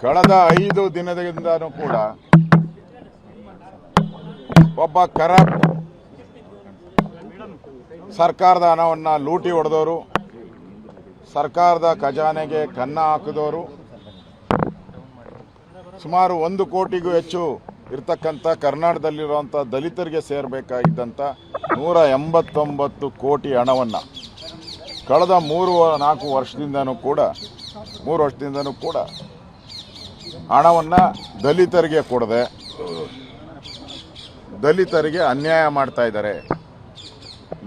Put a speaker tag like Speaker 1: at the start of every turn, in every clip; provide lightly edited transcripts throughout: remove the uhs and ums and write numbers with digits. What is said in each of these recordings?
Speaker 1: ಕಳೆದ 5 ದಿನದಿಂದನೂ ಕೂಡ ಒಬ್ಬ ಕರಪ್ಟ್ ಸರ್ಕಾರದ ಹಣವನ್ನು ಲೂಟಿ ಹೊಡೆದವರು, ಸರ್ಕಾರದ ಖಜಾನೆಗೆ ಕನ್ನ ಹಾಕಿದವರು, ಸುಮಾರು 1 ಕೋಟಿಗೂ ಹೆಚ್ಚು ಇರ್ತಕ್ಕಂಥ ಕರ್ನಾಟಕದಲ್ಲಿರುವಂಥ ದಲಿತರಿಗೆ ಸೇರಬೇಕಾಗಿದ್ದಂಥ 189 ಕೋಟಿ ಹಣವನ್ನು ಕಳೆದ 3-4 ವರ್ಷದಿಂದನೂ ಕೂಡ ಹಣವನ್ನು ದಲಿತರಿಗೆ ಕೊಡದೆ ದಲಿತರಿಗೆ ಅನ್ಯಾಯ ಮಾಡ್ತಾ ಇದ್ದಾರೆ.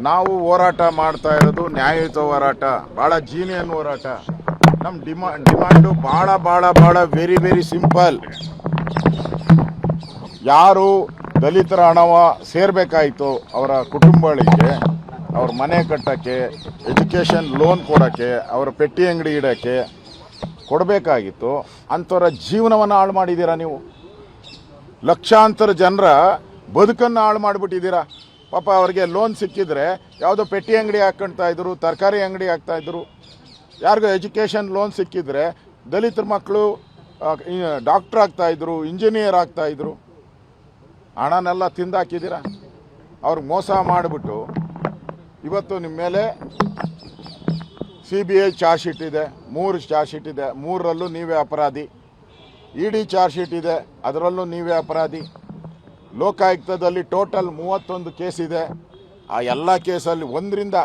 Speaker 1: ನಾವು ಹೋರಾಟ ಮಾಡ್ತಾ ಇರೋದು ನ್ಯಾಯಯುತ ಹೋರಾಟ, ಭಾಳ ಜೀನಿಯನ್ ಹೋರಾಟ. ನಮ್ಮ ಡಿಮಾಂಡು ಭಾಳ ವೆರಿ ಸಿಂಪಲ್. ಯಾರು ದಲಿತರ ಹಣವ ಸೇರಬೇಕಾಯಿತು ಅವರ ಕುಟುಂಬಗಳಿಗೆ, ಅವ್ರ ಮನೆ ಕಟ್ಟಕ್ಕೆ, ಎಜುಕೇಷನ್ ಲೋನ್ ಕೊಡೋಕ್ಕೆ, ಅವರ ಪೆಟ್ಟಿ ಅಂಗಡಿ ಇಡೋಕ್ಕೆ ಕೊಡಬೇಕಾಗಿತ್ತು, ಅಂಥವ್ರ ಜೀವನವನ್ನು ಹಾಳು ಮಾಡಿದ್ದೀರಾ ನೀವು. ಲಕ್ಷಾಂತರ ಜನರ ಬದುಕನ್ನು ಹಾಳು ಮಾಡಿಬಿಟ್ಟಿದ್ದೀರಾ. ಪಾಪ ಅವ್ರಿಗೆ ಲೋನ್ ಸಿಕ್ಕಿದ್ರೆ ಯಾವುದೋ ಪೆಟ್ಟಿ ಅಂಗಡಿ ಹಾಕ್ಕೊಳ್ತಾ ಇದ್ರು, ತರಕಾರಿ ಅಂಗಡಿ ಹಾಕ್ತಾಯಿದ್ರು. ಯಾರಿಗೂ ಎಜುಕೇಷನ್ ಲೋನ್ ಸಿಕ್ಕಿದ್ರೆ ದಲಿತರ ಮಕ್ಕಳು ಡಾಕ್ಟ್ರ್ ಆಗ್ತಾಯಿದ್ರು, ಇಂಜಿನಿಯರ್ ಆಗ್ತಾಯಿದ್ರು. ಹಣನೆಲ್ಲ ತಿಂದಾಕಿದ್ದೀರಾ. ಅವ್ರಿಗೆ ಮೋಸ ಮಾಡಿಬಿಟ್ಟು ಇವತ್ತು ನಿಮ್ಮ ಮೇಲೆ CBI ಚಾರ್ಜ್ ಶೀಟ್ ಇದೆ, 3 ಚಾರ್ಜ್ ಶೀಟ್ ಇದೆ, 3ರಲ್ಲೂ ನೀವೇ ಅಪರಾಧಿ. ED ಚಾರ್ಜ್ ಶೀಟ್ ಇದೆ, ಅದರಲ್ಲೂ ನೀವೇ ಅಪರಾಧಿ. ಲೋಕಾಯುಕ್ತದಲ್ಲಿ ಟೋಟಲ್ 31 ಕೇಸ್ ಇದೆ. ಆ ಎಲ್ಲ ಕೇಸಲ್ಲಿ ಒಂದರಿಂದ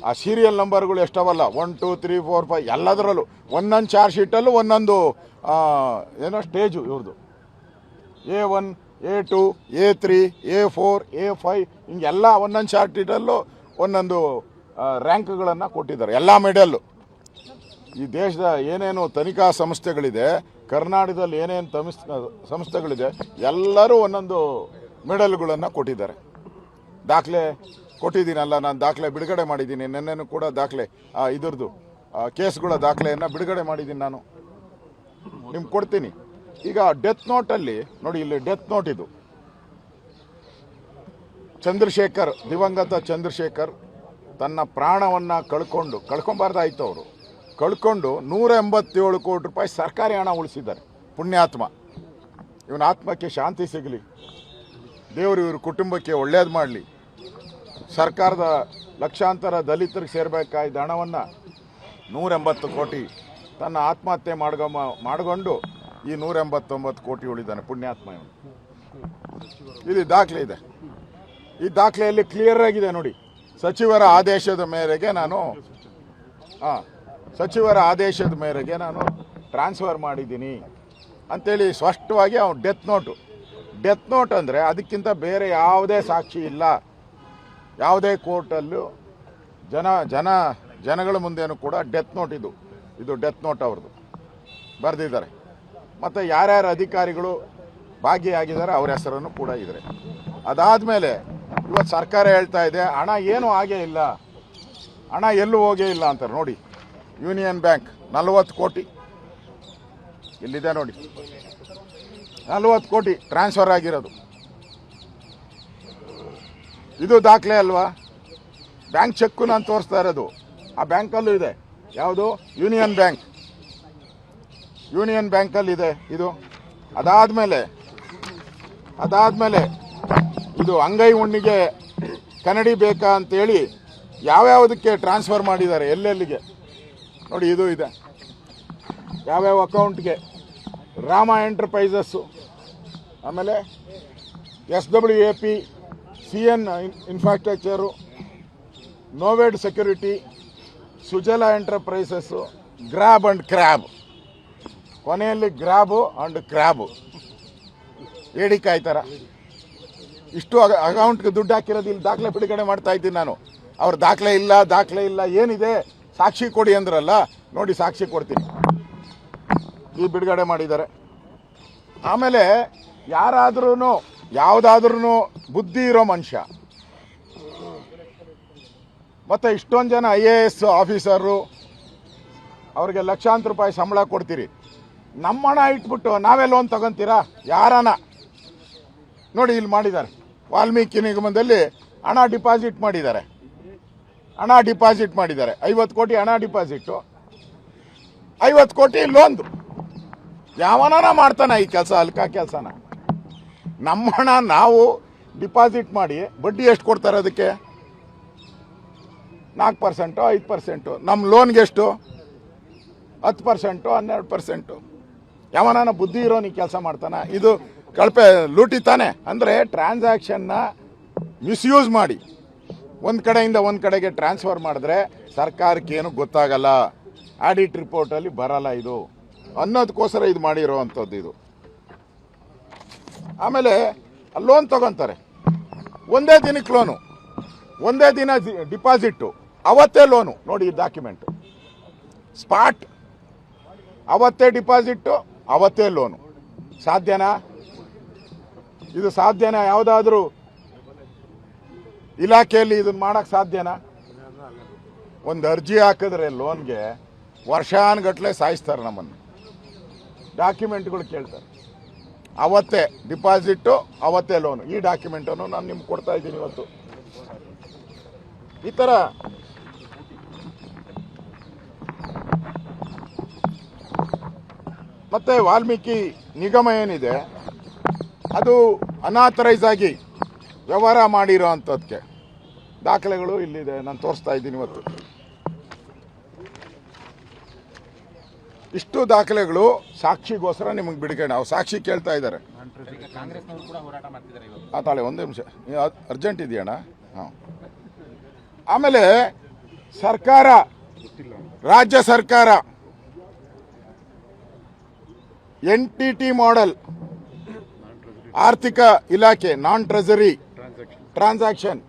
Speaker 1: ಆ ಸೀರಿಯಲ್ ನಂಬರ್ಗಳು ಎಷ್ಟವಲ್ಲ, 1 2 3 4 5 ಎಲ್ಲದರಲ್ಲೂ ಒಂದೊಂದು ಚಾರ್ಜ್ ಶೀಟಲ್ಲೂ ಒಂದೊಂದು ಏನೋ ಸ್ಟೇಜು ಇವ್ರದ್ದು. A1 A2 A3 A4 A5 ಹಿಂಗೆಲ್ಲ ಒಂದೊಂದು ಚಾರ್ಜ್ ಶೀಟಲ್ಲೂ ಒಂದೊಂದು ರ್ಯಾಂಕ್ಗಳನ್ನು ಕೊಟ್ಟಿದ್ದಾರೆ, ಎಲ್ಲ ಮೆಡಲ್ಲು. ಈ ದೇಶದ ಏನೇನು ತನಿಖಾ ಸಂಸ್ಥೆಗಳಿದೆ, ಕರ್ನಾಟಕದಲ್ಲಿ ಏನೇನು ಸಂಸ್ಥೆಗಳಿದೆ, ಎಲ್ಲರೂ ಒಂದೊಂದು ಮೆಡಲ್ಗಳನ್ನು ಕೊಟ್ಟಿದ್ದಾರೆ. ದಾಖಲೆ ಕೊಟ್ಟಿದ್ದೀನಲ್ಲ, ನಾನು ದಾಖಲೆ ಬಿಡುಗಡೆ ಮಾಡಿದ್ದೀನಿ. ನೆನ್ನೆನೂ ಕೂಡ ದಾಖಲೆ ಇದ್ರದ್ದು ಕೇಸ್ಗಳ ದಾಖಲೆಯನ್ನು ಬಿಡುಗಡೆ ಮಾಡಿದ್ದೀನಿ. ನಾನು ನಿಮ್ಗೆ ಕೊಡ್ತೀನಿ. ಈಗ ಡೆತ್ ನೋಟಲ್ಲಿ ನೋಡಿ, ಇಲ್ಲಿ ಡೆತ್ ನೋಟ್ ಇದು. ಚಂದ್ರಶೇಖರ್, ದಿವಂಗತ ಚಂದ್ರಶೇಖರ್ ತನ್ನ ಪ್ರಾಣವನ್ನು ಕಳ್ಕೊಂಬಾರ್ದಾಯ್ತು. ಅವರು ಕಳ್ಕೊಂಡು 187 ಕೋಟಿ ರೂಪಾಯಿ ಸರ್ಕಾರಿ ಹಣ ಉಳಿಸಿದ್ದಾರೆ. ಪುಣ್ಯಾತ್ಮ. ಇವನ ಆತ್ಮಕ್ಕೆ ಶಾಂತಿ ಸಿಗಲಿ, ದೇವರು ಇವ್ರ ಕುಟುಂಬಕ್ಕೆ ಒಳ್ಳೇದು ಮಾಡಲಿ. ಸರ್ಕಾರದ ಲಕ್ಷಾಂತರ ದಲಿತರಿಗೆ ಸೇರಬೇಕಾದ ಹಣವನ್ನು 180 ಕೋಟಿ ತನ್ನ ಆತ್ಮಹತ್ಯೆ ಮಾಡಿಕೊಂಡು ಈ 189 ಕೋಟಿ ಉಳಿದಾನೆ. ಪುಣ್ಯಾತ್ಮ ಇವನು. ಇಲ್ಲಿ ದಾಖಲೆ ಇದೆ. ಈ ದಾಖಲೆಯಲ್ಲಿ ಕ್ಲಿಯರ್ ಆಗಿದೆ ನೋಡಿ. ಸಚಿವರ ಆದೇಶದ ಮೇರೆಗೆ ನಾನು ಟ್ರಾನ್ಸ್ಫರ್ ಮಾಡಿದ್ದೀನಿ ಅಂತೇಳಿ ಸ್ಪಷ್ಟವಾಗಿ ಅವನು ಡೆತ್ ನೋಟ್ ಅಂದರೆ ಅದಕ್ಕಿಂತ ಬೇರೆ ಯಾವುದೇ ಸಾಕ್ಷಿ ಇಲ್ಲ. ಯಾವುದೇ ಕೋರ್ಟಲ್ಲೂ ಜನಗಳ ಮುಂದೆನೂ ಕೂಡ ಡೆತ್ ನೋಟ್ ಇದು ಡೆತ್ ನೋಟ್ ಅವ್ರದ್ದು ಬರೆದಿದ್ದಾರೆ. ಮತ್ತು ಯಾರ್ಯಾರು ಅಧಿಕಾರಿಗಳು ಭಾಗಿಯಾಗಿದ್ದಾರೆ ಅವ್ರ ಹೆಸರನ್ನು ಕೂಡ ಇದ್ದಾರೆ. ಅದಾದಮೇಲೆ ಇವತ್ತು ಸರ್ಕಾರ ಹೇಳ್ತಾ ಇದೆ ಹಣ ಏನೂ ಆಗೇ ಇಲ್ಲ, ಹಣ ಎಲ್ಲೂ ಹೋಗೇ ಇಲ್ಲ ಅಂತಾರೆ. ನೋಡಿ, ಯೂನಿಯನ್ ಬ್ಯಾಂಕ್ 40 ಕೋಟಿ ಇಲ್ಲಿದೆ ನೋಡಿ, 40 ಕೋಟಿ ಟ್ರಾನ್ಸ್ಫರ್ ಆಗಿರೋದು. ಇದು ದಾಖಲೆ ಅಲ್ವಾ? ಬ್ಯಾಂಕ್ ಚೆಕ್ಕು ನಾನು ತೋರಿಸ್ತಾ ಇರೋದು. ಆ ಬ್ಯಾಂಕಲ್ಲೂ ಇದೆ. ಯಾವುದು? ಯೂನಿಯನ್ ಬ್ಯಾಂಕಲ್ಲಿದೆ ಇದು. ಅದಾದಮೇಲೆ ಇದು ಅಂಗೈ ಹುಣ್ಣಿಗೆ ಕನ್ನಡಿ ಬೇಕಾ ಅಂತೇಳಿ ಯಾವ್ಯಾವುದಕ್ಕೆ ಟ್ರಾನ್ಸ್ಫರ್ ಮಾಡಿದ್ದಾರೆ, ಎಲ್ಲೆಲ್ಲಿಗೆ ನೋಡಿ. ಇದು ಇದೆ ಯಾವ್ಯಾವ ಅಕೌಂಟ್ಗೆ. ರಾಮ ಎಂಟರ್ಪ್ರೈಸಸ್ಸು, ಆಮೇಲೆ SWAP, CN ಇನ್ಫ್ರಾಸ್ಟ್ರಕ್ಚರು, ನೋವೆಡ್ security, Sujala enterprises, grab and crab. ಕೊನೆಯಲ್ಲಿ ಗ್ರ್ಯಾಬು ಅಂಡ್ ಕ್ರ್ಯಾಬು ಏಡಿಕಾಯಿ ಥರ ಇಷ್ಟು ಅಕೌಂಟ್ಗೆ ದುಡ್ಡು ಹಾಕಿರೋದು. ಇಲ್ಲಿ ದಾಖಲೆ ಬಿಡುಗಡೆ ಮಾಡ್ತಾ ಇದ್ದೀನಿ ನಾನು. ಅವ್ರ ದಾಖಲೆ ಇಲ್ಲ ಏನಿದೆ ಸಾಕ್ಷಿ ಕೊಡಿ ಅಂದ್ರಲ್ಲ, ನೋಡಿ ಸಾಕ್ಷಿ ಕೊಡ್ತೀನಿ. ಈ ಬಿಡುಗಡೆ ಮಾಡಿದ್ದಾರೆ. ಆಮೇಲೆ ಯಾವುದಾದ್ರೂ ಬುದ್ಧಿ ಇರೋ ಮನುಷ್ಯ, ಮತ್ತು ಇಷ್ಟೊಂದು ಜನ IAS ಆಫೀಸರು, ಅವ್ರಿಗೆ ಲಕ್ಷಾಂತರ ರೂಪಾಯಿ ಸಂಬಳ ಕೊಡ್ತೀರಿ. ನಮ್ಮ ಹಣ ಇಟ್ಬಿಟ್ಟು ನಾವೇ ಲೋನ್ ತಗೊಂತೀರಾ? ಯಾರನ ನೋಡಿ, ಇಲ್ಲಿ ಮಾಡಿದ್ದಾರೆ. ವಾಲ್ಮೀಕಿ ನಿಗಮದಲ್ಲಿ ಹಣ ಡಿಪಾಸಿಟ್ ಮಾಡಿದ್ದಾರೆ. 50 ಕೋಟಿ ಹಣ ಡಿಪಾಸಿಟ್ಟು, 50 ಕೋಟಿ ಲೋನ್ದು. ಯಾವನಾನ ಮಾಡ್ತಾನೆ ಈ ಕೆಲಸ, ಅಲ್ಕ ಕೆಲಸನ. ನಮ್ಮ ಹಣ ನಾವು ಡಿಪಾಸಿಟ್ ಮಾಡಿ ಬಡ್ಡಿ ಎಷ್ಟು ಕೊಡ್ತಾರೆ ಅದಕ್ಕೆ? 4%, 5%. ನಮ್ಮ ಲೋನ್ಗೆ ಎಷ್ಟು? 10%, 12%. ಯಾವನಾನ ಬುದ್ಧಿ ಇರೋನು ಈ ಕೆಲಸ ಮಾಡ್ತಾನ? ಇದು ಕಳಪೆ ಲೂಟಿ ತಾನೆ. ಅಂದರೆ ಟ್ರಾನ್ಸಾಕ್ಷನ್ನ ಮಿಸ್ಯೂಸ್ ಮಾಡಿ ಒಂದು ಕಡೆಯಿಂದ ಒಂದು ಕಡೆಗೆ ಟ್ರಾನ್ಸ್ಫರ್ ಮಾಡಿದ್ರೆ ಸರ್ಕಾರಕ್ಕೇನು ಗೊತ್ತಾಗಲ್ಲ, ಆಡಿಟ್ ರಿಪೋರ್ಟಲ್ಲಿ ಬರಲ್ಲ ಇದು ಅನ್ನೋದಕ್ಕೋಸ್ಕರ ಇದು ಮಾಡಿರೋವಂಥದ್ದು ಇದು. ಆಮೇಲೆ ಲೋನ್ ತಗೊತಾರೆ, ಒಂದೇ ದಿನಕ್ಕೆ ಲೋನು, ಒಂದೇ ದಿನ ಡಿಪಾಸಿಟ್ಟು, ಅವತ್ತೇ ಲೋನು. ನೋಡಿ ಈ ಡಾಕ್ಯುಮೆಂಟು, ಸ್ಪಾಟ್, ಅವತ್ತೇ ಡಿಪಾಸಿಟ್ಟು, ಅವತ್ತೇ ಲೋನು. ಸಾಧ್ಯನಾ ಇದು? ಸಾಧ್ಯನಾ? ಯಾವುದಾದ್ರೂ ಇಲಾಖೆಯಲ್ಲಿ ಇದನ್ನ ಮಾಡೋಕ್ಕೆ ಸಾಧ್ಯನಾ? ಒಂದು ಅರ್ಜಿ ಹಾಕಿದ್ರೆ ಲೋನ್ಗೆ ವರ್ಷಾನುಗಟ್ಟಲೆ ಸಾಯಿಸ್ತಾರೆ ನಮ್ಮನ್ನು. ಡಾಕ್ಯುಮೆಂಟ್ಗಳು ಕೇಳ್ತಾರೆ, ಅವತ್ತೇ ಡಿಪಾಸಿಟ್ಟು, ಅವತ್ತೇ ಲೋನು. ಈ ಡಾಕ್ಯುಮೆಂಟನ್ನು ನಾನು ನಿಮ್ಗೆ ಕೊಡ್ತಾ ಇದ್ದೀನಿ ಇವತ್ತು. ಈ ಥರ ಮತ್ತೆ ವಾಲ್ಮೀಕಿ ನಿಗಮ ಏನಿದೆ ಅದು ಅನಾಥರೈಸ್ ಆಗಿ ವ್ಯವಹಾರ ಮಾಡಿರೋ ಅಂಥದ್ದಕ್ಕೆ ದಾಖಲೆಗಳು ಇಲ್ಲಿದೆ, ನಾನು ತೋರಿಸ್ತಾ ಇದ್ದೀನಿ ಇವತ್ತು. ಇಷ್ಟು ದಾಖಲೆಗಳು ಸಾಕ್ಷಿಗೋಸ್ಕರ ನಿಮಗೆ ಬಿಡುಗಡೆ. ನಾವು ಸಾಕ್ಷಿ ಕೇಳ್ತಾ ಇದ್ದಾರೆ. ತಾಳೆ ಒಂದು ನಿಮಿಷ, ಅರ್ಜೆಂಟ್ ಇದೆಯಣ್ಣ. ಹಾಂ, ಆಮೇಲೆ ಸರ್ಕಾರ, ರಾಜ್ಯ ಸರ್ಕಾರ NTT ಮಾಡೆಲ್ ಆರ್ಥಿಕ ಇಲಾಖೆ, ನಾನ್ ಟ್ರೆಜರಿ ಟ್ರಾನ್ಸಾಕ್ಷನ್,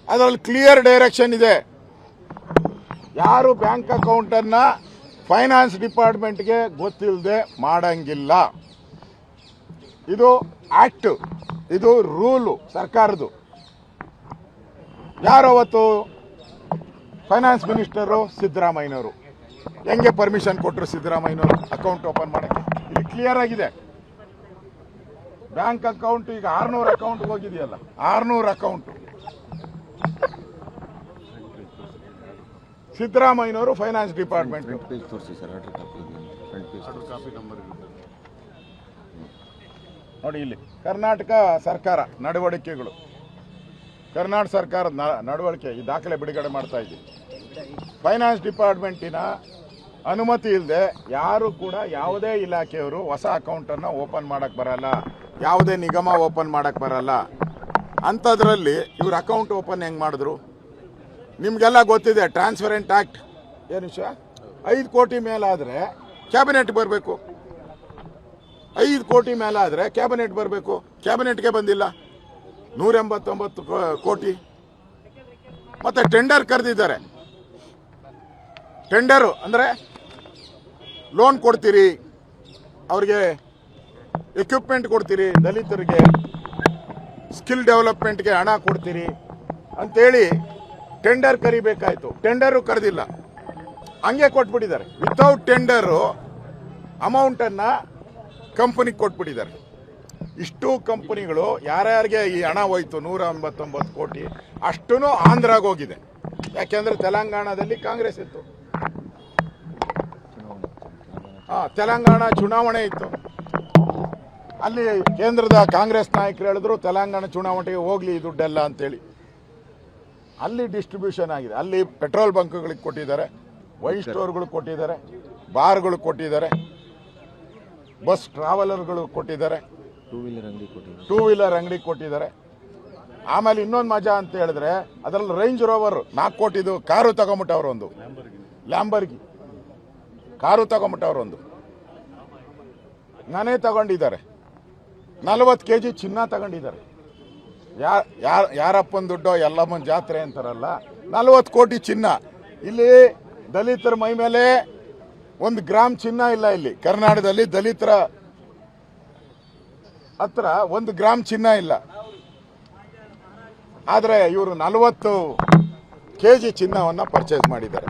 Speaker 1: ಅದರಲ್ಲಿ ಕ್ಲಿಯರ್ ಡೈರೆಕ್ಷನ್ ಇದೆ. ಯಾರು ಬ್ಯಾಂಕ್ ಅಕೌಂಟನ್ನು ಫೈನಾನ್ಸ್ ಡಿಪಾರ್ಟ್ಮೆಂಟ್ಗೆ ಗೊತ್ತಿಲ್ಲದೆ ಮಾಡಂಗಿಲ್ಲ. ಇದು ಆಕ್ಟ್, ಇದು ರೂಲು ಸರ್ಕಾರದ್ದು. ಯಾರು ಅವತ್ತು ಫೈನಾನ್ಸ್ ಮಿನಿಸ್ಟರು? ಸಿದ್ದರಾಮಯ್ಯನವರು. ಹೆಂಗೆ ಪರ್ಮಿಷನ್ ಕೊಟ್ಟರು ಸಿದ್ದರಾಮಯ್ಯನವರು ಅಕೌಂಟ್ ಓಪನ್ ಮಾಡೋಕ್ಕೆ? ಇಲ್ಲಿ ಕ್ಲಿಯರ್ ಆಗಿದೆ. ಬ್ಯಾಂಕ್ ಅಕೌಂಟ್ ಈಗ 600 ಅಕೌಂಟ್ ಹೋಗಿದೆಯಲ್ಲ, 600 ಅಕೌಂಟ್ ಸಿದ್ದರಾಮಯ್ಯನವರು ಫೈನಾನ್ಸ್ ಡಿಪಾರ್ಟ್ಮೆಂಟ್. ನೋಡಿ ಇಲ್ಲಿ ಕರ್ನಾಟಕ ಸರ್ಕಾರ ನಡವಳಿಕೆಗಳು, ಕರ್ನಾಟಕ ಸರ್ಕಾರದ ನಡವಳಿಕೆ, ಈ ದಾಖಲೆ ಬಿಡುಗಡೆ ಮಾಡ್ತಾ ಇದ್ದೀವಿ. ಫೈನಾನ್ಸ್ ಡಿಪಾರ್ಟ್ಮೆಂಟಿನ ಅನುಮತಿ ಇಲ್ಲದೆ ಯಾರು ಕೂಡ ಯಾವುದೇ ಇಲಾಖೆಯವರು ಹೊಸ ಅಕೌಂಟನ್ನು ಓಪನ್ ಮಾಡಕ್ಕೆ ಬರಲ್ಲ, ಯಾವುದೇ ನಿಗಮ ಓಪನ್ ಮಾಡಕ್ಕೆ ಬರಲ್ಲ. ಅಂಥದ್ರಲ್ಲಿ ಇವ್ರ ಅಕೌಂಟ್ ಓಪನ್ ಹೆಂಗೆ ಮಾಡಿದ್ರು? ನಿಮಗೆಲ್ಲ ಗೊತ್ತಿದೆ. ಟ್ರಾನ್ಸ್ಪರೆಂಟ್ ಆಕ್ಟ್ ಏನು ವಿಷಯ? 5 ಕೋಟಿ ಮೇಲಾದರೆ ಕ್ಯಾಬಿನೆಟ್ ಬರಬೇಕು. 5 ಕೋಟಿ ಮೇಲಾದರೆ ಕ್ಯಾಬಿನೆಟ್ ಬರಬೇಕು. ಕ್ಯಾಬಿನೆಟ್ಗೆ ಬಂದಿಲ್ಲ. 189 ಕೋಟಿ. ಮತ್ತೆ ಟೆಂಡರ್ ಕರೆದಿದ್ದಾರೆ. ಟೆಂಡರು ಅಂದರೆ ಲೋನ್ ಕೊಡ್ತೀರಿ, ಅವ್ರಿಗೆ ಎಕ್ವಿಪ್ಮೆಂಟ್ ಕೊಡ್ತೀರಿ, ದಲಿತರಿಗೆ ಸ್ಕಿಲ್ ಡೆವಲಪ್ಮೆಂಟ್ಗೆ ಹಣ ಕೊಡ್ತೀರಿ ಅಂತೇಳಿ ಟೆಂಡರ್ ಕರಿಬೇಕಾಯ್ತು. ಟೆಂಡರು ಕರೆದಿಲ್ಲ, ಹಂಗೆ ಕೊಟ್ಬಿಟ್ಟಿದ್ದಾರೆ. ವಿತೌಟ್ ಟೆಂಡರು ಅಮೌಂಟನ್ನು ಕಂಪನಿಗೆ ಕೊಟ್ಬಿಟ್ಟಿದ್ದಾರೆ. ಇಷ್ಟು ಕಂಪನಿಗಳು ಯಾರ್ಯಾರಿಗೆ ಈ ಹಣ ಹೋಯ್ತು 189 ಕೋಟಿ ಅಷ್ಟೂ ಆಂಧ್ರಾಗ ಹೋಗಿದೆ. ಯಾಕೆಂದರೆ ತೆಲಂಗಾಣದಲ್ಲಿ ಕಾಂಗ್ರೆಸ್ ಇತ್ತು. ತೆಲಂಗಾಣ ಚುನಾವಣೆ ಇತ್ತು. ಅಲ್ಲಿ ಕೇಂದ್ರದ ಕಾಂಗ್ರೆಸ್ ನಾಯಕರು ಹೇಳಿದ್ರು ತೆಲಂಗಾಣ ಚುನಾವಣೆಗೆ ಹೋಗ್ಲಿ ಈ ದುಡ್ಡೆಲ್ಲ ಅಂತೇಳಿ. ಅಲ್ಲಿ ಡಿಸ್ಟ್ರಿಬ್ಯೂಷನ್ ಆಗಿದೆ. ಅಲ್ಲಿ ಪೆಟ್ರೋಲ್ ಬಂಕ್ಗಳಿಗೆ ಕೊಟ್ಟಿದ್ದಾರೆ, ವೈನ್ ಸ್ಟೋರ್ಗಳು ಕೊಟ್ಟಿದ್ದಾರೆ, ಬಾರ್ಗಳು ಕೊಟ್ಟಿದ್ದಾರೆ, ಬಸ್ ಟ್ರಾವೆಲರ್ಗಳು ಕೊಟ್ಟಿದ್ದಾರೆ, ಟೂ ವೀಲರ್ ಅಂಗಡಿ ಕೊಟ್ಟಿದ್ದಾರೆ. ಆಮೇಲೆ ಇನ್ನೊಂದು ಮಜಾ ಅಂತ ಹೇಳಿದ್ರೆ ಅದರಲ್ಲಿ ರೇಂಜ್ ರೋವರ್ 4 ಕೋಟಿದು ಕಾರು ತಗೊಂಬಿಟ್ಟವ್ರು. ಒಂದು ಲ್ಯಾಂಬರ್ಗಿ ಕಾರು ತಗೊಂಬಿಟ್ಟವ್ರು. ಒಂದು ನಾನೇ ತಗೊಂಡಿದ್ದಾರೆ. 40 kg ಚಿನ್ನ ತಗೊಂಡಿದ್ದಾರೆ. ಯಾರಪ್ಪನ ದುಡ್ಡೋ ಎಲ್ಲಮ್ಮನ ಜಾತ್ರೆ ಅಂತಾರಲ್ಲ, 40 ಕೋಟಿ ಚಿನ್ನ. ಇಲ್ಲಿ ದಲಿತರ ಮೈ ಮೇಲೆ 1 ಗ್ರಾಮ್ ಚಿನ್ನ ಇಲ್ಲ. ಇಲ್ಲಿ ಕರ್ನಾಟಕದಲ್ಲಿ ದಲಿತರ ಹತ್ರ 1 ಗ್ರಾಮ್ ಚಿನ್ನ ಇಲ್ಲ. ಆದರೆ ಇವರು 40 kg ಚಿನ್ನವನ್ನು ಪರ್ಚೇಸ್ ಮಾಡಿದ್ದಾರೆ.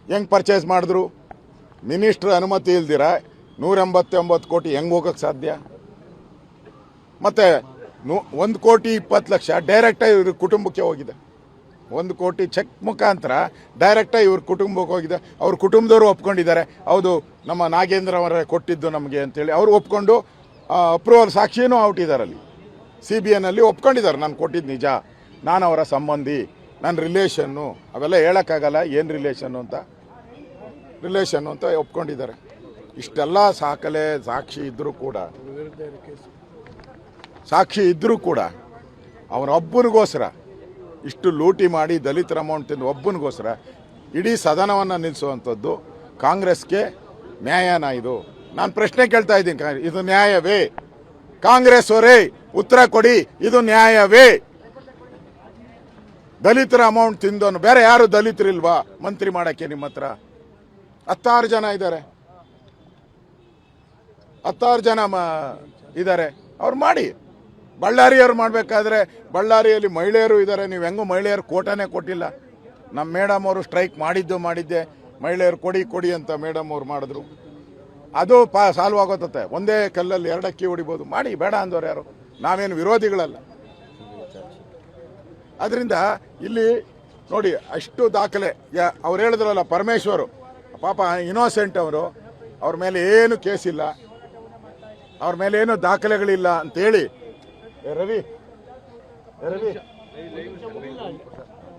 Speaker 1: ಹೆಂಗೆ ಪರ್ಚೇಸ್ ಮಾಡಿದ್ರು? ಮಿನಿಸ್ಟ್ರ್ ಅನುಮತಿ ಇಲ್ದಿರ 189 ಕೋಟಿ ಹೆಂಗೆ ಹೋಗೋಕ್ಕೆ ಸಾಧ್ಯ? ಮತ್ತೆ 1,20,00,000 ಡೈರೆಕ್ಟಾಗಿ ಇವ್ರ ಕುಟುಂಬಕ್ಕೆ ಹೋಗಿದೆ. 1 ಕೋಟಿ ಚೆಕ್ ಮುಖಾಂತರ ಡೈರೆಕ್ಟಾಗಿ ಇವ್ರ ಕುಟುಂಬಕ್ಕೆ ಹೋಗಿದೆ. ಅವ್ರ ಕುಟುಂಬದವರು ಒಪ್ಕೊಂಡಿದ್ದಾರೆ. ಹೌದು ನಮ್ಮ ನಾಗೇಂದ್ರ ಅವರೇ ಕೊಟ್ಟಿದ್ದು ನಮಗೆ ಅಂತೇಳಿ ಅವರು ಒಪ್ಕೊಂಡು ಅಪ್ರೂವಲ್ ಸಾಕ್ಷಿನೂ ಔಟಿದ್ದಾರಲ್ಲಿ. CBIನಲ್ಲಿ ಒಪ್ಕೊಂಡಿದ್ದಾರೆ, ನಾನು ಕೊಟ್ಟಿದ್ದು ನಿಜ, ನಾನು ಅವರ ಸಂಬಂಧಿ, ನನ್ನ ರಿಲೇಷನ್ನು, ಅವೆಲ್ಲ ಹೇಳೋಕ್ಕಾಗಲ್ಲ ಏನು ರಿಲೇಷನ್ನು ಅಂತ ಒಪ್ಕೊಂಡಿದ್ದಾರೆ. ಇಷ್ಟೆಲ್ಲ ಸಾಕ್ಷಿ ಇದ್ದರೂ ಕೂಡ ಅವನೊಬ್ಬನಿಗೋಸ್ಕರ ಇಷ್ಟು ಲೂಟಿ ಮಾಡಿ ದಲಿತರ ಅಮೌಂಟ್ ತಿಂದು ಒಬ್ಬನಿಗೋಸ್ಕರ ಇಡೀ ಸದನವನ್ನು ನಿಲ್ಲಿಸುವಂಥದ್ದು ಕಾಂಗ್ರೆಸ್ಗೆ ನ್ಯಾಯನಾ? ಇದು ನಾನು ಪ್ರಶ್ನೆ ಕೇಳ್ತಾ ಇದ್ದೀನಿ, ಇದು ನ್ಯಾಯವೇ? ಕಾಂಗ್ರೆಸ್ ಅವರೇ ಉತ್ತರ ಕೊಡಿ, ಇದು ನ್ಯಾಯವೇ? ದಲಿತರ ಅಮೌಂಟ್ ತಿಂದವನು ಬೇರೆ ಯಾರು ದಲಿತರಿಲ್ವಾ ಮಂತ್ರಿ ಮಾಡೋಕ್ಕೆ? ನಿಮ್ಮ ಹತ್ರ 16 ಜನ ಇದ್ದಾರೆ, 16 ಜನ ಇದ್ದಾರೆ, ಅವ್ರು ಮಾಡಿ. ಬಳ್ಳಾರಿಯವ್ರು ಮಾಡಬೇಕಾದ್ರೆ ಬಳ್ಳಾರಿಯಲ್ಲಿ ಮಹಿಳೆಯರು ಇದ್ದಾರೆ, ನೀವು ಹೆಂಗೂ ಮಹಿಳೆಯರು ಕೋಟಾನೇ ಕೊಟ್ಟಿಲ್ಲ. ನಮ್ಮ ಮೇಡಮ್ ಅವರು ಸ್ಟ್ರೈಕ್ ಮಾಡಿದ್ದೆ, ಮಹಿಳೆಯರು ಕೊಡಿ ಅಂತ ಮೇಡಮ್ ಅವ್ರು ಮಾಡಿದ್ರು. ಅದು ಸಾಲ್ವ್ ಆಗೋತತ್ತೆ. ಒಂದೇ ಕಲ್ಲಲ್ಲಿ 2 ಅಕ್ಕಿ ಹೊಡಿಬೋದು, ಮಾಡಿ, ಬೇಡ ಅಂದವ್ರು ಯಾರು? ನಾವೇನು ವಿರೋಧಿಗಳಲ್ಲ. ಅದರಿಂದ ಇಲ್ಲಿ ನೋಡಿ ಅಷ್ಟು ದಾಖಲೆ. ಅವ್ರು ಹೇಳಿದ್ರಲ್ಲ ಪರಮೇಶ್ವರು, ಪಾಪ ಇನ್ನೋಸೆಂಟ್ ಅವರು, ಅವ್ರ ಮೇಲೆ ಏನು ಕೇಸ್ ಇಲ್ಲ, ಅವ್ರ ಮೇಲೆ ಏನು ದಾಖಲೆಗಳಿಲ್ಲ ಅಂತೇಳಿ. ರವಿ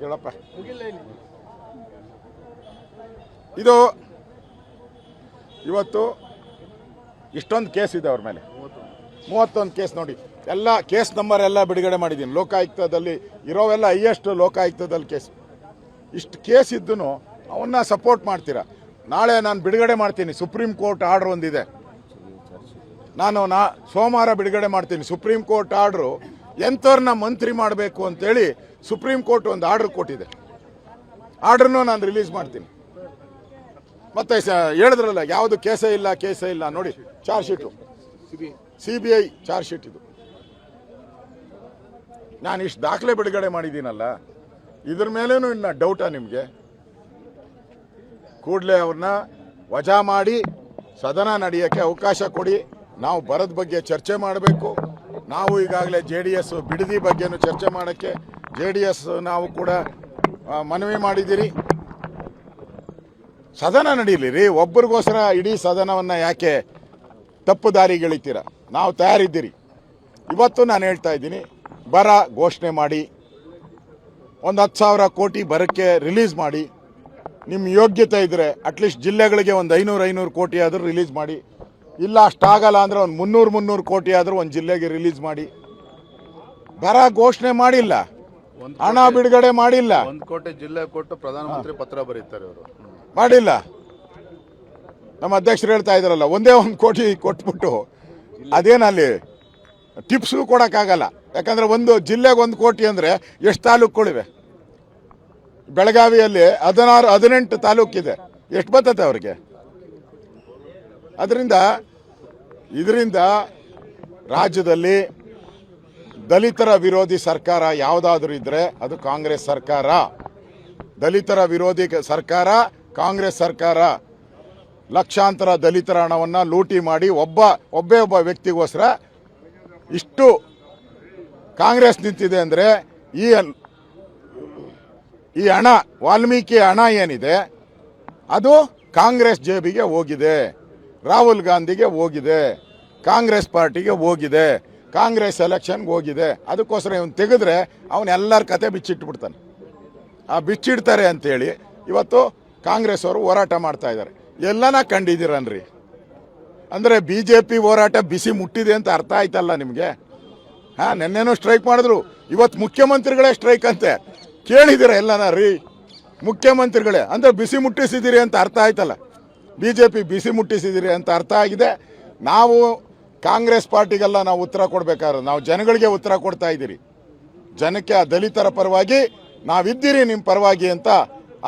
Speaker 1: ಕೇಳಪ್ಪ, ಇದು ಇವತ್ತು ಇಷ್ಟೊಂದು ಕೇಸ್ ಇದೆ ಅವ್ರ ಮೇಲೆ, 31 ಕೇಸ್ ನೋಡಿ. ಎಲ್ಲ ಕೇಸ್ ನಂಬರ್ ಎಲ್ಲ ಬಿಡುಗಡೆ ಮಾಡಿದ್ದೀನಿ. ಲೋಕಾಯುಕ್ತದಲ್ಲಿ ಇರೋವೆಲ್ಲ ಹೈಯೆಸ್ಟ್ ಲೋಕಾಯುಕ್ತದಲ್ಲಿ ಕೇಸ್. ಇಷ್ಟು ಕೇಸ್ ಇದ್ದೂ ಅವನ್ನ ಸಪೋರ್ಟ್ ಮಾಡ್ತೀರಾ. ನಾಳೆ ನಾನು ಬಿಡುಗಡೆ ಮಾಡ್ತೀನಿ, ಸುಪ್ರೀಂ ಕೋರ್ಟ್ ಆರ್ಡರ್ ಒಂದಿದೆ, ನಾನು ಸೋಮವಾರ ಬಿಡುಗಡೆ ಮಾಡ್ತೀನಿ. ಸುಪ್ರೀಂ ಕೋರ್ಟ್ ಆರ್ಡ್ರು ಎಂಥವ್ರನ್ನ ಮಂತ್ರಿ ಮಾಡಬೇಕು ಅಂತೇಳಿ ಸುಪ್ರೀಂ ಕೋರ್ಟ್ ಒಂದು ಆರ್ಡರ್ ಕೊಟ್ಟಿದೆ. ಆರ್ಡ್ರನ್ನೂ ನಾನು ರಿಲೀಸ್ ಮಾಡ್ತೀನಿ. ಮತ್ತೆ ಹೇಳಿದ್ರಲ್ಲ ಯಾವುದು ಕೇಸೇ ಇಲ್ಲ ನೋಡಿ, charge sheet CBI charge sheet ಇದು. ನಾನು ಇಷ್ಟು ದಾಖಲೆ ಬಿಡುಗಡೆ ಮಾಡಿದ್ದೀನಲ್ಲ, ಇದ್ರ ಮೇಲೇನು ಇನ್ನು ಡೌಟಾ ನಿಮಗೆ? ಕೂಡಲೇ ಅವ್ರನ್ನ ವಜಾ ಮಾಡಿ ಸದನ ನಡೆಯೋಕ್ಕೆ ಅವಕಾಶ ಕೊಡಿ. ನಾವು ಬರದ ಬಗ್ಗೆ ಚರ್ಚೆ ಮಾಡಬೇಕು. ನಾವು ಈಗಾಗಲೇ JDS ಬಿಡದಿ ಬಗ್ಗೆನೂ ಚರ್ಚೆ ಮಾಡೋಕ್ಕೆ JDS ನಾವು ಕೂಡ ಮನವಿ ಮಾಡಿದ್ದೀರಿ. ಸದನ ನಡೀಲಿ ರೀ, ಒಬ್ಬರಿಗೋಸ್ಕರ ಇಡೀ ಸದನವನ್ನು ಯಾಕೆ ತಪ್ಪು ದಾರಿಗೆಳಿತೀರ? ನಾವು ತಯಾರಿದ್ದೀರಿ. ಇವತ್ತು ನಾನು ಹೇಳ್ತಾ ಇದ್ದೀನಿ, ಬರ ಘೋಷಣೆ ಮಾಡಿ, ಒಂದು 10,000 ಕೋಟಿ ಬರಕ್ಕೆ ರಿಲೀಸ್ ಮಾಡಿ. ನಿಮ್ಮ ಯೋಗ್ಯತೆ ಇದ್ದರೆ ಅಟ್ಲೀಸ್ಟ್ ಜಿಲ್ಲೆಗಳಿಗೆ ಒಂದು 500 ಕೋಟಿ ಆದರೂ ರಿಲೀಸ್ ಮಾಡಿ. ಇಲ್ಲ ಅಷ್ಟಾಗಲ್ಲ ಅಂದರೆ ಒಂದು 300 ಕೋಟಿ ಆದರೂ ಒಂದು ಜಿಲ್ಲೆಗೆ ರಿಲೀಸ್ ಮಾಡಿ. ಬರ ಘೋಷಣೆ ಮಾಡಿಲ್ಲ, ಹಣ ಬಿಡುಗಡೆ ಮಾಡಿಲ್ಲ.
Speaker 2: 1 ಕೋಟಿ ಜಿಲ್ಲೆ ಕೊಟ್ಟು ಪ್ರಧಾನಮಂತ್ರಿ ಪತ್ರ ಬರೀತಾರೆ ಅವರು,
Speaker 1: ಮಾಡಿಲ್ಲ. ನಮ್ಮ ಅಧ್ಯಕ್ಷರು ಹೇಳ್ತಾ ಇದ್ದಾರಲ್ಲ, ಒಂದೇ 1 ಕೋಟಿ ಕೊಟ್ಬಿಟ್ಟು ಅದೇನಲ್ಲಿ ಟಿಪ್ಸು ಕೊಡೋಕ್ಕಾಗಲ್ಲ. ಯಾಕಂದರೆ ಒಂದು ಜಿಲ್ಲೆಗೆ 1 ಕೋಟಿ ಅಂದರೆ ಎಷ್ಟು ತಾಲೂಕುಗಳಿವೆ? ಬೆಳಗಾವಿಯಲ್ಲಿ 18 ತಾಲೂಕಿದೆ, ಎಷ್ಟು ಬರ್ತದೆ ಅವ್ರಿಗೆ? ಇದರಿಂದ ರಾಜ್ಯದಲ್ಲಿ ದಲಿತರ ವಿರೋಧಿ ಸರ್ಕಾರ ಯಾವುದಾದ್ರೂ ಇದ್ದರೆ ಅದು ಕಾಂಗ್ರೆಸ್ ಸರ್ಕಾರ. ದಲಿತರ ವಿರೋಧಿ ಸರ್ಕಾರ ಕಾಂಗ್ರೆಸ್ ಸರ್ಕಾರ. ಲಕ್ಷಾಂತರ ದಲಿತರ ಹಣವನ್ನು ಲೂಟಿ ಮಾಡಿ ಒಬ್ಬ ವ್ಯಕ್ತಿಗೋಸ್ಕರ ಇಷ್ಟು ಕಾಂಗ್ರೆಸ್ ನಿಂತಿದೆ ಅಂದರೆ ಈ ಹಣ, ವಾಲ್ಮೀಕಿ ಹಣ ಏನಿದೆ ಅದು ಕಾಂಗ್ರೆಸ್ ಜೇಬಿಗೆ ಹೋಗಿದೆ, ರಾಹುಲ್ ಗಾಂಧಿಗೆ ಹೋಗಿದೆ, ಕಾಂಗ್ರೆಸ್ ಪಾರ್ಟಿಗೆ ಹೋಗಿದೆ, ಕಾಂಗ್ರೆಸ್ ಎಲೆಕ್ಷನ್ಗೆ ಹೋಗಿದೆ. ಅದಕ್ಕೋಸ್ಕರ ಇವನು ತೆಗೆದ್ರೆ ಅವನ್ನೆಲ್ಲರ ಕತೆ ಬಿಚ್ಚಿಟ್ಬಿಡ್ತಾನೆ. ಬಿಚ್ಚಿಡ್ತಾರೆ ಅಂತೇಳಿ ಇವತ್ತು ಕಾಂಗ್ರೆಸ್ ಅವರು ಹೋರಾಟ ಮಾಡ್ತಾ ಇದ್ದಾರೆ. ಎಲ್ಲನ ಕಂಡಿದ್ದೀರನ್ರಿ? ಅಂದರೆ BJP ಹೋರಾಟ ಬಿಸಿ ಮುಟ್ಟಿದೆ ಅಂತ ಅರ್ಥ ಆಯ್ತಲ್ಲ ನಿಮಗೆ? ನೆನ್ನೆನೂ ಸ್ಟ್ರೈಕ್ ಮಾಡಿದ್ರು, ಇವತ್ತು ಮುಖ್ಯಮಂತ್ರಿಗಳೇ ಸ್ಟ್ರೈಕ್ ಅಂತೆ. ಕೇಳಿದ್ದೀರ ಎಲ್ಲನ ರೀ? ಮುಖ್ಯಮಂತ್ರಿಗಳೇ ಅಂದರೆ ಬಿಸಿ ಮುಟ್ಟಿಸಿದ್ದೀರಿ ಅಂತ ಅರ್ಥ ಆಯ್ತಲ್ಲ. BJP ಬಿಸಿ ಮುಟ್ಟಿಸಿದ್ದೀರಿ ಅಂತ ಅರ್ಥ ಆಗಿದೆ. ನಾವು ಕಾಂಗ್ರೆಸ್ ಪಾರ್ಟಿಗೆಲ್ಲ ನಾವು ಉತ್ತರ ಕೊಡಬೇಕಾದ್ರೆ ನಾವು ಜನಗಳಿಗೆ ಉತ್ತರ ಕೊಡ್ತಾ ಇದ್ದೀರಿ. ಜನಕ್ಕೆ ಆ ದಲಿತರ ಪರವಾಗಿ ನಾವಿದ್ದೀರಿ, ನಿಮ್ಮ ಪರವಾಗಿ ಅಂತ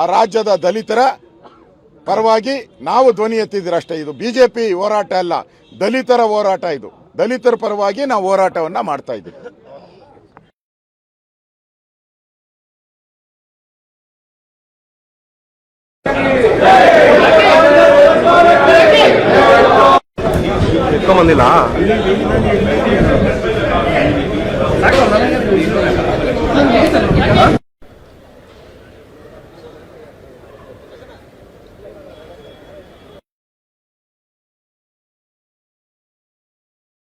Speaker 1: ಆ ರಾಜ್ಯದ ದಲಿತರ ಪರವಾಗಿ ನಾವು ಧ್ವನಿ ಎತ್ತಿದ್ದೀರಷ್ಟೇ. ಇದು BJP ಹೋರಾಟ ಅಲ್ಲ, ದಲಿತರ ಹೋರಾಟ. ಇದು ದಲಿತರ ಪರವಾಗಿ ನಾವು ಹೋರಾಟವನ್ನು ಮಾಡ್ತಾ ಇದ್ದೀವಿ.
Speaker 3: ಬಂದಿಲ್ಲ